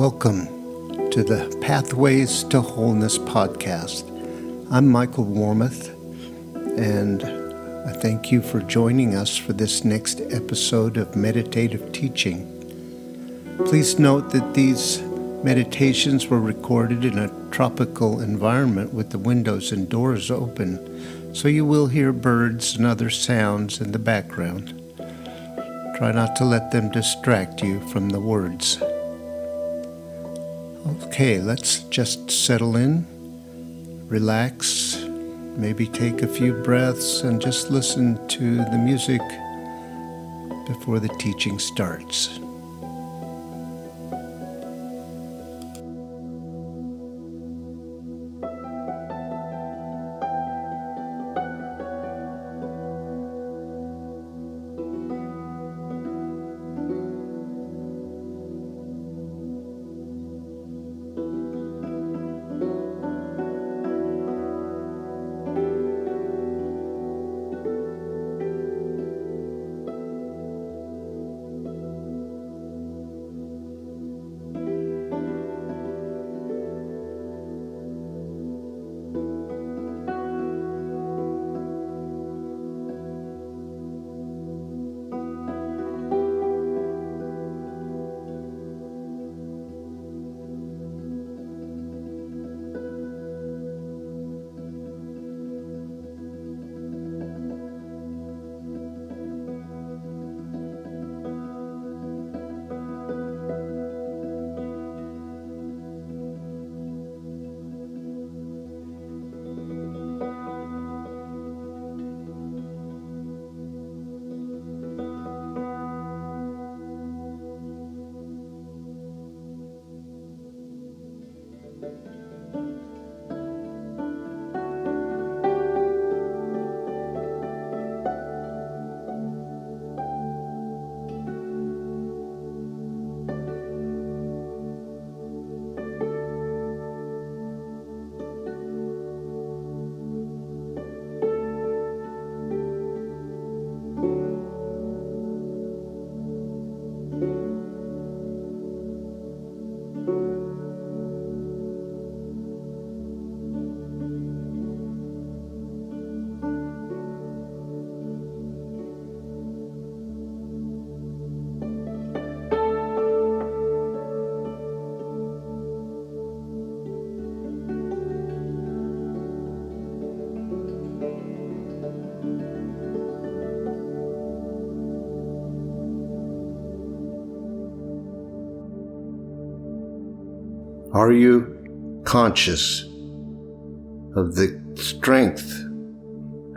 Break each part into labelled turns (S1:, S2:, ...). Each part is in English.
S1: Welcome to the Pathways to Wholeness podcast. I'm Michael Warmoth, and I thank you for joining us for this next episode of meditative teaching. Please note that these meditations were recorded in a tropical environment with the windows and doors open, so you will hear birds and other sounds in the background. Try not to let them distract you from the words. Okay, let's just settle in, relax, maybe take a few breaths and just listen to the music before the teaching starts. Are you conscious of the strength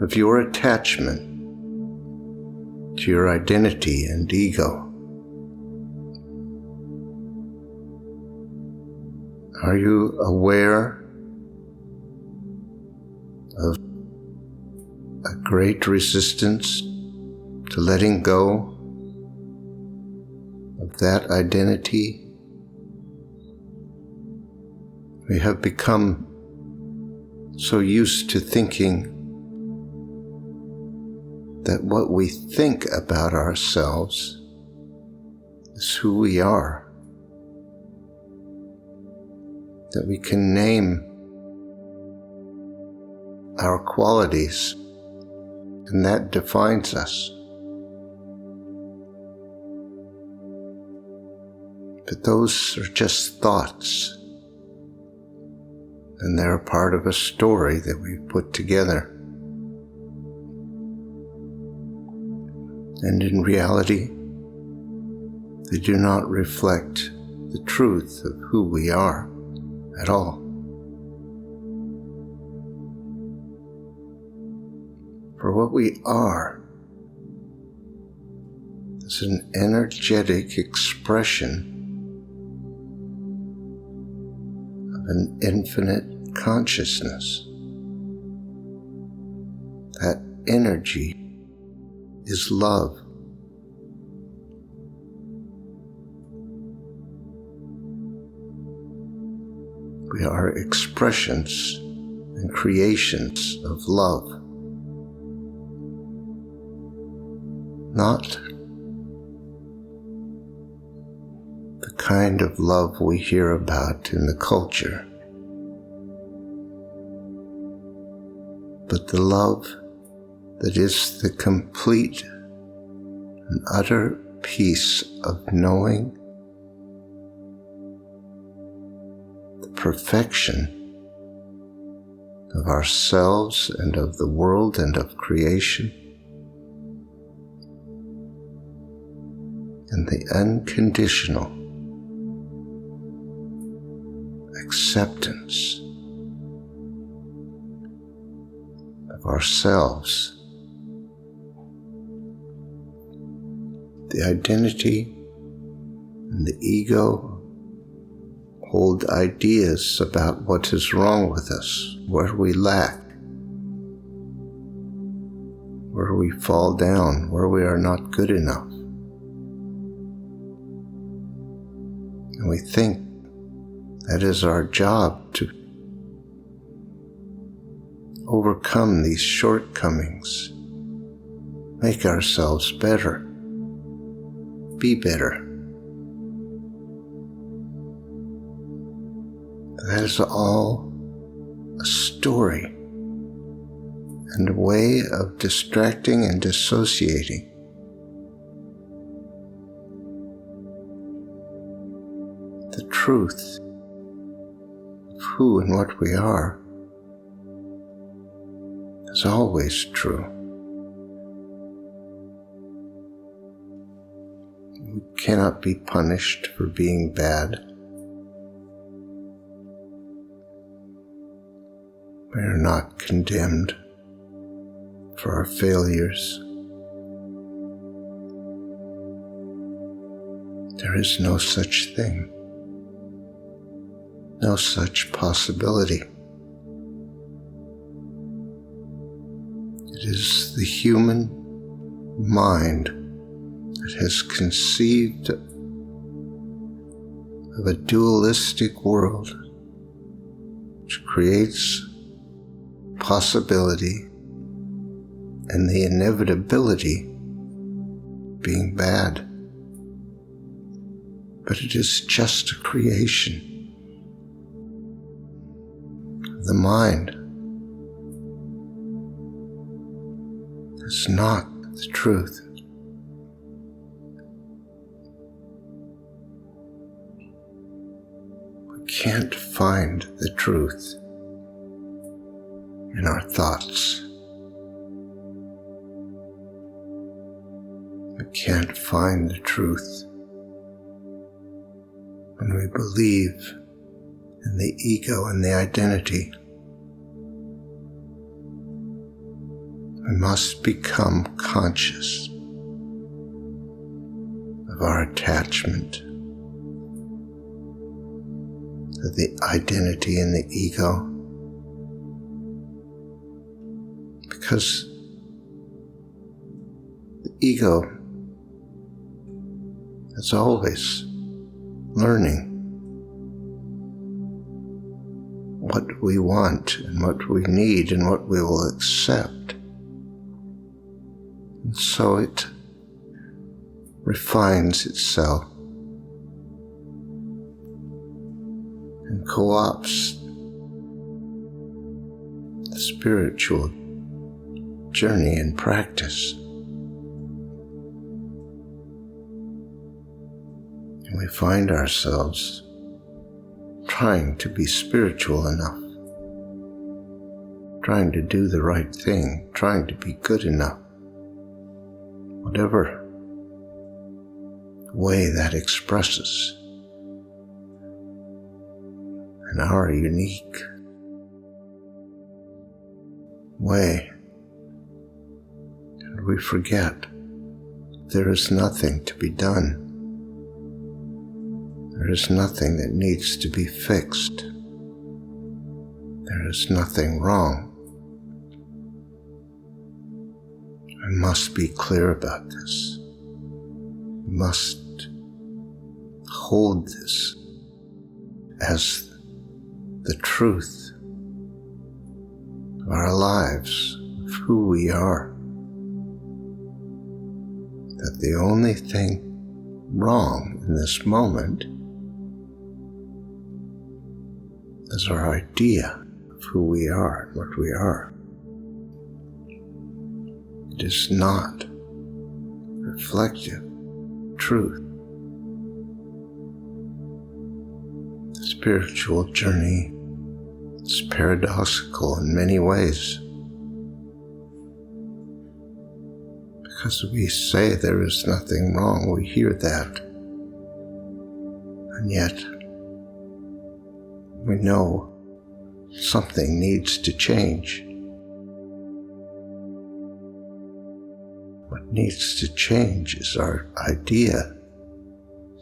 S1: of your attachment to your identity and ego? Are you aware of a great resistance to letting go of that identity? We have become so used to thinking that what we think about ourselves is who we are, that we can name our qualities and that defines us. But those are just thoughts. And they're a part of a story that we've put together. And in reality, they do not reflect the truth of who we are at all. For what we are is an energetic expression an infinite consciousness. That energy is love. We are expressions and creations of love, not the kind of love we hear about in the culture, but the love that is the complete and utter peace of knowing the perfection of ourselves and of the world and of creation, and the unconditional acceptance of ourselves. The identity and the ego hold ideas about what is wrong with us, where we lack, where we fall down, where we are not good enough. And we think that is our job, to overcome these shortcomings, make ourselves better, be better. That is all a story and a way of distracting and dissociating. The truth of who and what we are is always true. We cannot be punished for being bad. We are not condemned for our failures. There is no such thing, no such possibility. It is the human mind that has conceived of a dualistic world which creates possibility and the inevitability being bad. But it is just a creation of the mind. It's not the truth. We can't find the truth in our thoughts. We can't find the truth when we believe in the ego and the identity. We must become conscious of our attachment to the identity and the ego, because the ego is always learning what we want and what we need and what we will accept. And so it refines itself and co-opts the spiritual journey and practice. And we find ourselves trying to be spiritual enough, trying to do the right thing, trying to be good enough, whatever way that expresses. In our unique way, and we forget there is nothing to be done. There is nothing that needs to be fixed. There is nothing wrong. I must be clear about this. We must hold this as the truth of our lives, of who we are. That the only thing wrong in this moment as our idea of who we are and what we are. It is not reflective truth. The spiritual journey is paradoxical in many ways, because we say there is nothing wrong. We hear that, and yet we know something needs to change. What needs to change is our idea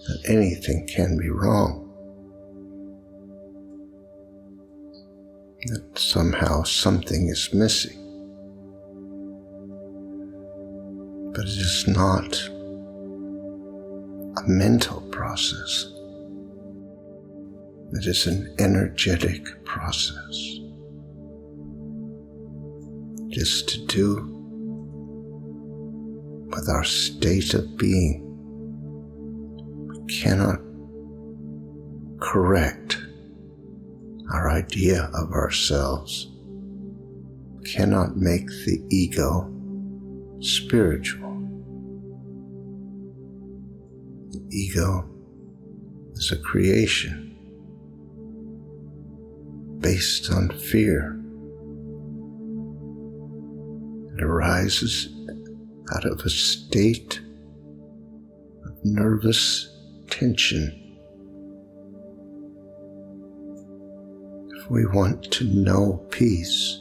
S1: that anything can be wrong, that somehow something is missing. But it is not a mental process. It is an energetic process. It is to do with our state of being. We cannot correct our idea of ourselves. We cannot make the ego spiritual. The ego is a creation based on fear. It arises out of a state of nervous tension. If we want to know peace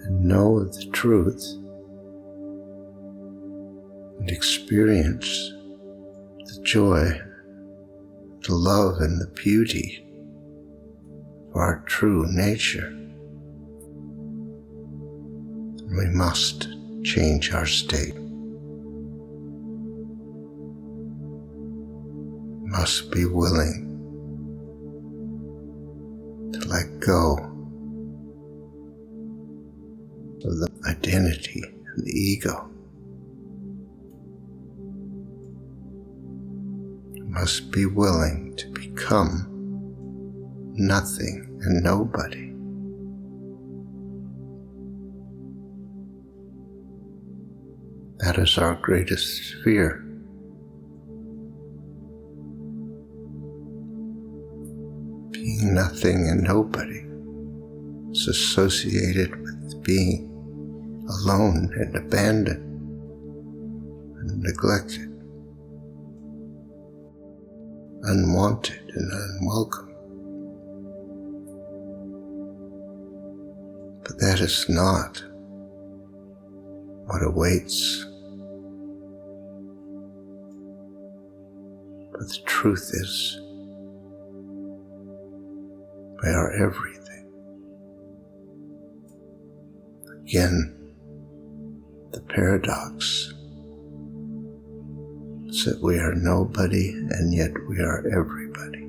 S1: and know the truth and experience the joy, the love, and the beauty of our true nature, we must change our state. We must be willing to let go of the identity and the ego. We must be willing to become nothing and nobody. That is our greatest fear. Being nothing and nobody is associated with being alone and abandoned and neglected, unwanted and unwelcome. But that is not what awaits. But the truth is, we are everything. Again, the paradox is that we are nobody and yet we are everybody.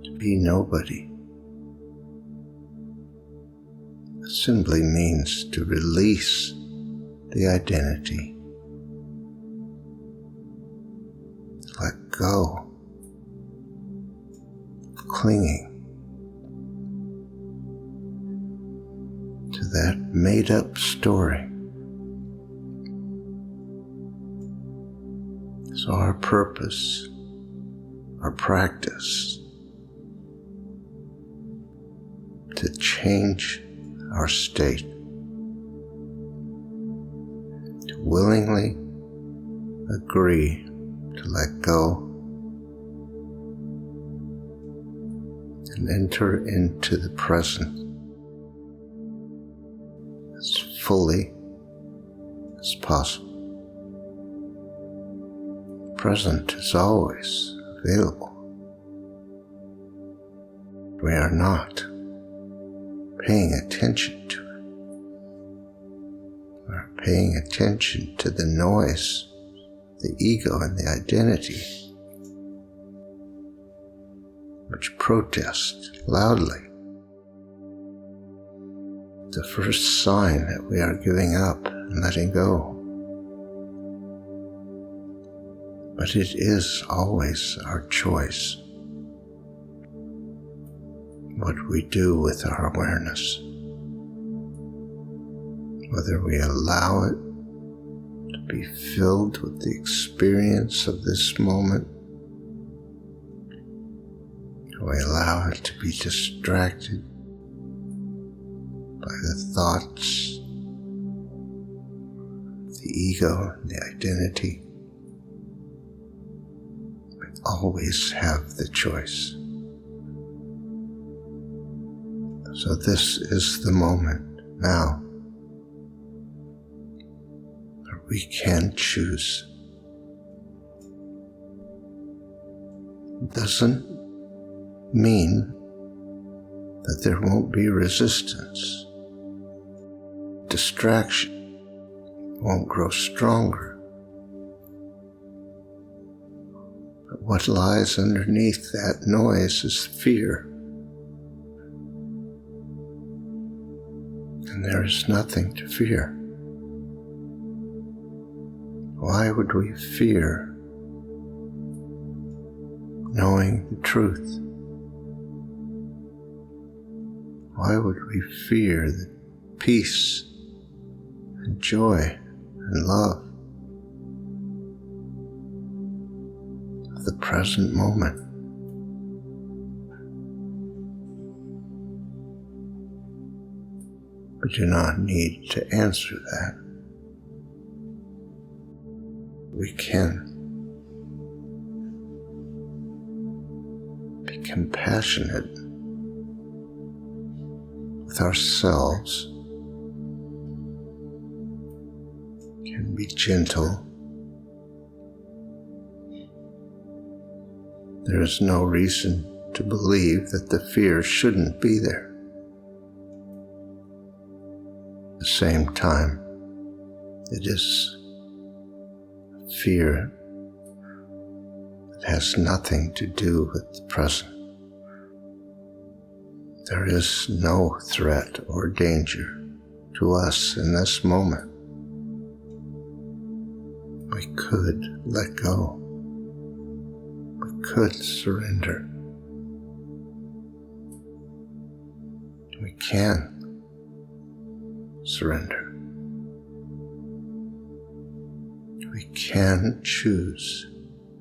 S1: To be nobody simply means to release the identity, let go of clinging to that made-up story. So our purpose, our practice, to change our state, to willingly agree to let go and enter into the present as fully as possible. Present is always available. We are not paying attention to it. We are paying attention to the noise, the ego, and the identity, which protest loudly. The first sign that we are giving up and letting go. But it is always our choice. what we do with our awareness, whether we allow it to be filled with the experience of this moment, or we allow it to be distracted by the thoughts, the ego, the identity. We always have the choice. So this is the moment now where we can choose. It doesn't mean that there won't be resistance. Distraction won't grow stronger. But what lies underneath that noise is fear. And there is nothing to fear. Why would we fear knowing the truth? Why would we fear the peace and joy and love of the present moment? We do not need to answer that. We can be compassionate with ourselves, can be gentle. There is no reason to believe that the fear shouldn't be there. At the same time, it is fear that has nothing to do with the present. There is no threat or danger to us in this moment. We could let go. We could surrender. We can surrender. We can choose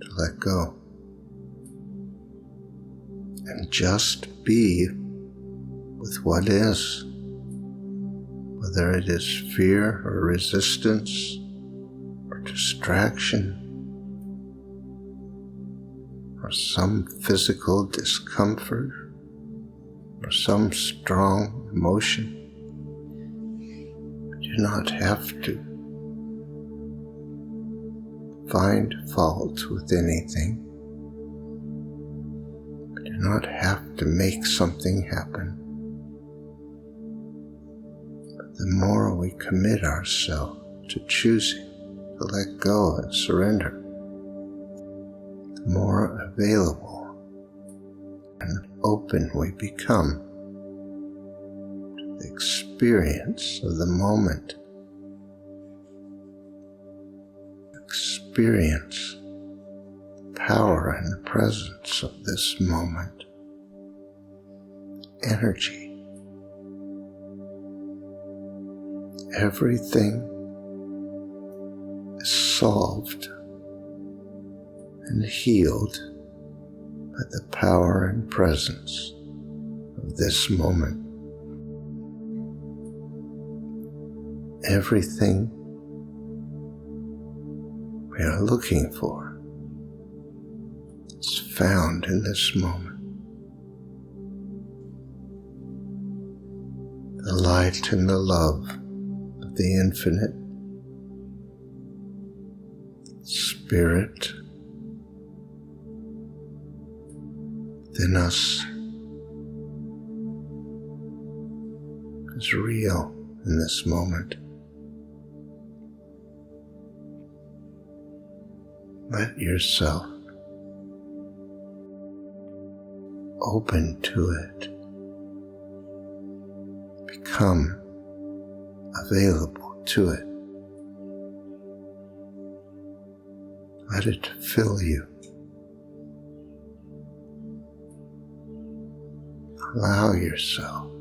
S1: to let go and just be with what is, whether it is fear or resistance or distraction or some physical discomfort or some strong emotion. We do not have to find fault with anything. We do not have to make something happen. But the more we commit ourselves to choosing to let go and surrender, the more available and open we become to the experience of the moment. Experience the power and the presence of this moment. Energy. Everything is solved and healed by the power and presence of this moment. Everything we are looking for is found in this moment. The light and the love of the infinite Spirit within us is real in this moment. Let yourself open to it. Become available to it. Let it fill you. Allow yourself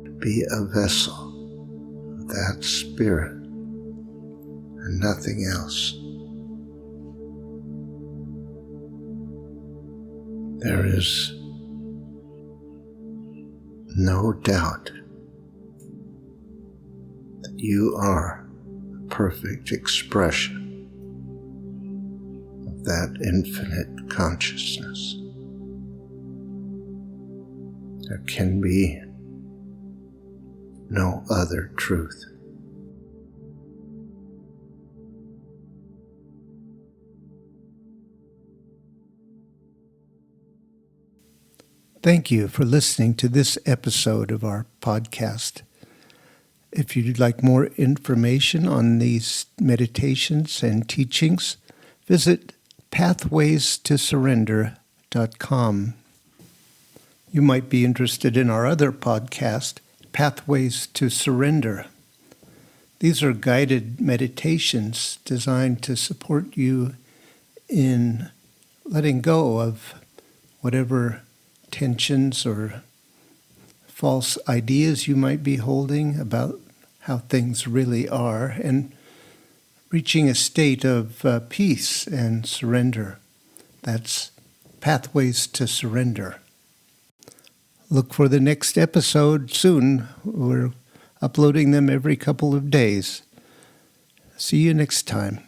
S1: to be a vessel of that spirit and nothing else. There is no doubt that you are a perfect expression of that infinite consciousness. There can be no other truth. Thank you for listening to this episode of our podcast. If you'd like more information on these meditations and teachings, visit pathwaystosurrender.com. You might be interested in our other podcast, Pathways to Surrender. These are guided meditations designed to support you in letting go of whatever tensions or false ideas you might be holding about how things really are, and reaching a state of peace and surrender. That's Pathways to Surrender. Look for the next episode soon. We're uploading them every couple of days. See you next time.